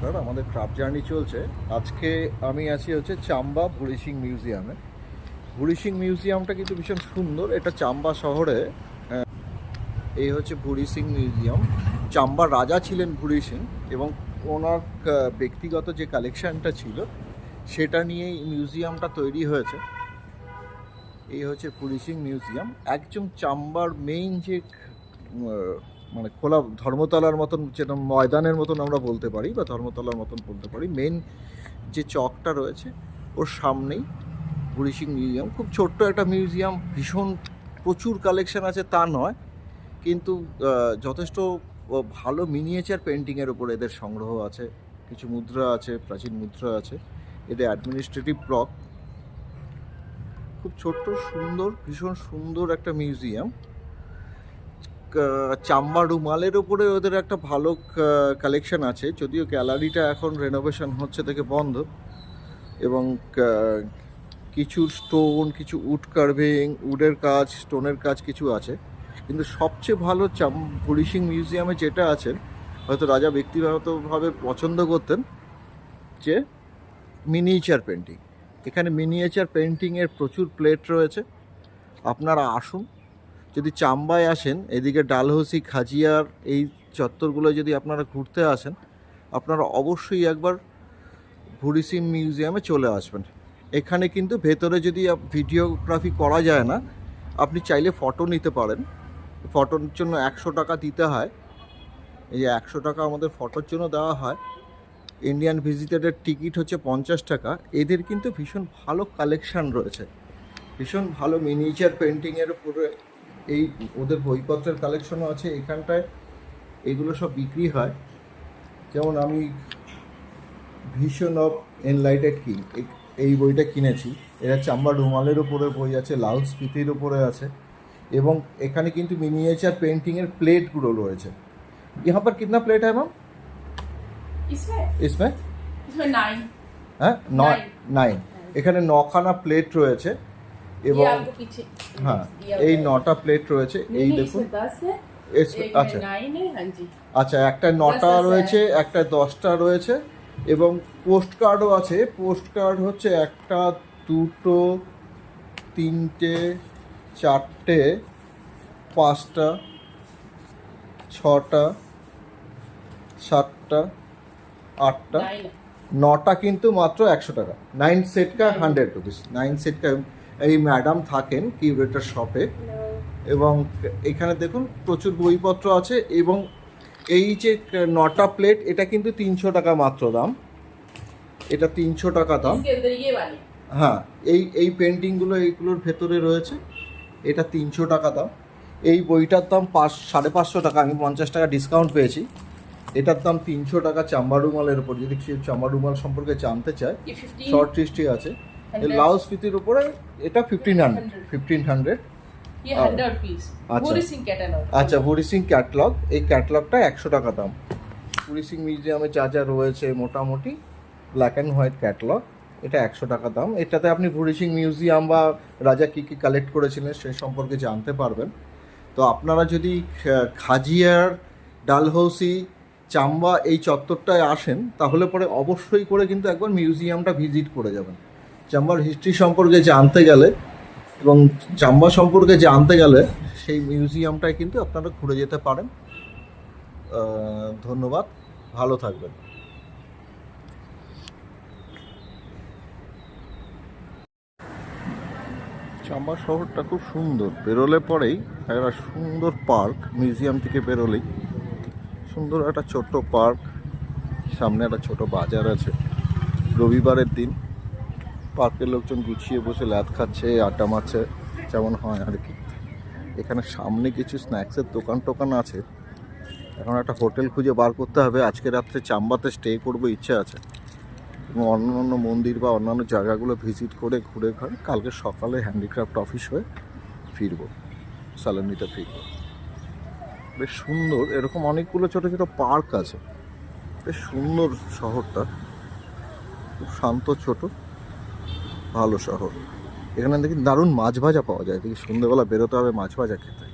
নমস্কার, আমাদের craft journey চলছে। আজকে আমি আছি হচ্ছে চাম্বা ভুরি সিং মিউজিয়ামে। ভুরি সিং মিউজিয়ামটা কিন্তু ভীষণ সুন্দর। এটা চাম্বা শহরে। এই হচ্ছে ভুরি সিং মিউজিয়াম। চাম্বার রাজা ছিলেন ভুরি সিং এবং ওনার ব্যক্তিগত যে কালেকশানটা ছিল সেটা নিয়েই মিউজিয়ামটা তৈরি হয়েছে। এই হচ্ছে ভুরি সিং মিউজিয়াম। একদম চাম্বার মেইন যে মানে খোলা ধর্মতলার মতন, যেটা ময়দানের মতন আমরা বলতে পারি বা ধর্মতলার মতন বলতে পারি, মেন যে চকটা রয়েছে ওর সামনেই ভুরি সিং মিউজিয়াম। খুব ছোট্ট একটা মিউজিয়াম, ভীষণ প্রচুর কালেকশন আছে তা নয়, কিন্তু যথেষ্ট ভালো মিনিয়েচার পেন্টিংয়ের উপর এদের সংগ্রহ আছে। কিছু মুদ্রা আছে, প্রাচীন মুদ্রা আছে। এদের অ্যাডমিনিস্ট্রেটিভ ব্লক। খুব ছোট্ট, সুন্দর, ভীষণ সুন্দর একটা মিউজিয়াম। চাম্বা রুমালের ওপরে ওদের একটা ভালো কালেকশন আছে, যদিও গ্যালারিটা এখন রেনোভেশন হচ্ছে থেকে বন্ধ। এবং কিছু স্টোন, কিছু উড কার্ভিং, উডের কাজ, স্টোনের কাজ কিছু আছে। কিন্তু সবচেয়ে ভালো ভুরি সিং মিউজিয়ামে যেটা আছে, হয়তো রাজা ব্যক্তিগতভাবে পছন্দ করতেন, যে মিনিয়েচার পেন্টিং। এখানে মিনিয়েচার পেন্টিংয়ের প্রচুর প্লেট রয়েছে। আপনারা আসুন, যদি চাম্বায় আসেন, এদিকে ডালহৌসি, খাজিয়ার এই চত্বরগুলো যদি আপনারা ঘুরতে আসেন, আপনারা অবশ্যই একবার ভুরি সিং মিউজিয়ামে চলে আসবেন। এখানে কিন্তু ভেতরে যদি ভিডিওগ্রাফি করা যায় না, আপনি চাইলে ফটো নিতে পারেন। ফটোর জন্য 100 টাকা দিতে হয়। এই যে 100 টাকা আমাদের ফটোর জন্য দেওয়া হয়। ইন্ডিয়ান ভিজিটারের টিকিট হচ্ছে 50 টাকা। এদের কিন্তু ভীষণ ভালো কালেকশান রয়েছে, ভীষণ ভালো মিনিয়েচার পেন্টিংয়ের উপরে। এই ওদের বইপত্রের কালেকশনও আছে এখানটায়। এগুলো সব বিক্রি হয়। যেমন আমি ভিশন অফ এনলাইটেড কিং এই বইটা কিনেছি। এটা চাম্বার রুমালের উপরে বই আছে, লাউড স্পিতির উপরে আছে। এবং এখানে কিন্তু মিনিয়েচার পেন্টিংয়ের প্লেটগুলো রয়েছে। यहाँ पर कितना प्लेट है मैम? इसमें 9। হ্যাঁ, 9। এখানে 9খানা প্লেট রয়েছে। এবং হ্যাঁ, এই 9টা প্লেট রয়েছে। এই দেখুন, আচ্ছা আচ্ছা, একটা 9টা রয়েছে, একটা 10টা রয়েছে। এবং পোস্ট কার্ডও আছে। পোস্ট কার্ড হচ্ছে 1, 2, 3, 4, 5, 6, 7, 8, 9টা কিন্তু মাত্র 100 টাকা। 9 সেট কা 100 রুপিস। 9 সেট কা। এই ম্যাডাম থাকেন কিউরেটার শপে। এবং এখানে দেখুন প্রচুর বইপত্র আছে। এবং এই যে 9টা প্লেট, এটা কিন্তু 300 টাকা মাত্র দাম। এটা 300 টাকা দাম। হ্যাঁ, এই পেন্টিংগুলো এইগুলোর ভেতরে রয়েছে। এটা 300 টাকা দাম। এই বইটার দাম 550 টাকা। আমি 50 টাকা ডিসকাউন্ট পেয়েছি। এটার দাম 300 টাকা চাম্বার রুমালের উপর। যদি কেউ চাম্বার রুমাল সম্পর্কে জানতে চায়, শর্ট হিস্ট্রি আছে। লাউড স্পিতির উপরে এটা 1500। আচ্ছা, ভুরি সিং ক্যাটালগ। এই ক্যাটালগটা 100 টাকা দাম। ভুরি সিং মিউজিয়ামে যা যা রয়েছে মোটামুটি ব্ল্যাক অ্যান্ড হোয়াইট ক্যাটালগ, এটা 100 টাকা দাম। এটাতে আপনি ভুরি সিং মিউজিয়াম বা রাজা কী কী কালেক্ট করেছিলেন সে সম্পর্কে জানতে পারবেন। তো আপনারা যদি খাজিয়ার, ডালহৌসি, চাম্বা এই চত্বরটায় আসেন, তাহলে পরে অবশ্যই করে কিন্তু একবার মিউজিয়ামটা ভিজিট করে যাবেন। চাম্বার হিস্ট্রি সম্পর্কে জানতে গেলে এবং চাম্বা সম্পর্কে জানতে গেলে সেই মিউজিয়ামটায় কিন্তু আপনারা ঘুরে যেতে পারেন। ধন্যবাদ, ভালো থাকবেন। চাম্বা শহরটা খুব সুন্দর। বেরোলে পরেই একটা সুন্দর পার্ক, মিউজিয়াম থেকে বেরোলেই সুন্দর একটা ছোট্ট পার্ক, সামনে একটা ছোট বাজার আছে। রবিবারের দিন পার্কের লোকজন গুছিয়ে বসে ল্যাদ খাচ্ছে, আড্ডা মারছে, যেমন হয় আর কি। এখানে সামনে কিছু স্ন্যাক্সের দোকান আছে। এখন একটা হোটেল খুঁজে বার করতে হবে। আজকে রাত্রে চাম্বাতে স্টে করবো ইচ্ছে আছে। এবং অন্যান্য মন্দির বা অন্যান্য জায়গাগুলো ভিজিট করে ঘুরে কালকে সকালে হ্যান্ডিক্রাফট অফিস হয়ে ফিরবো, সালানিতে ফিরবো। বেশ সুন্দর। এরকম অনেকগুলো ছোটো ছোটো পার্ক আছে। বেশ সুন্দর শহরটা, খুব শান্ত, ছোট, ভালো শহর। এখানে দেখি দারুণ মাছ ভাজা পাওয়া যায়। দেখি সন্ধ্যেবেলা বেরোতে হবে মাছ ভাজা খেতে।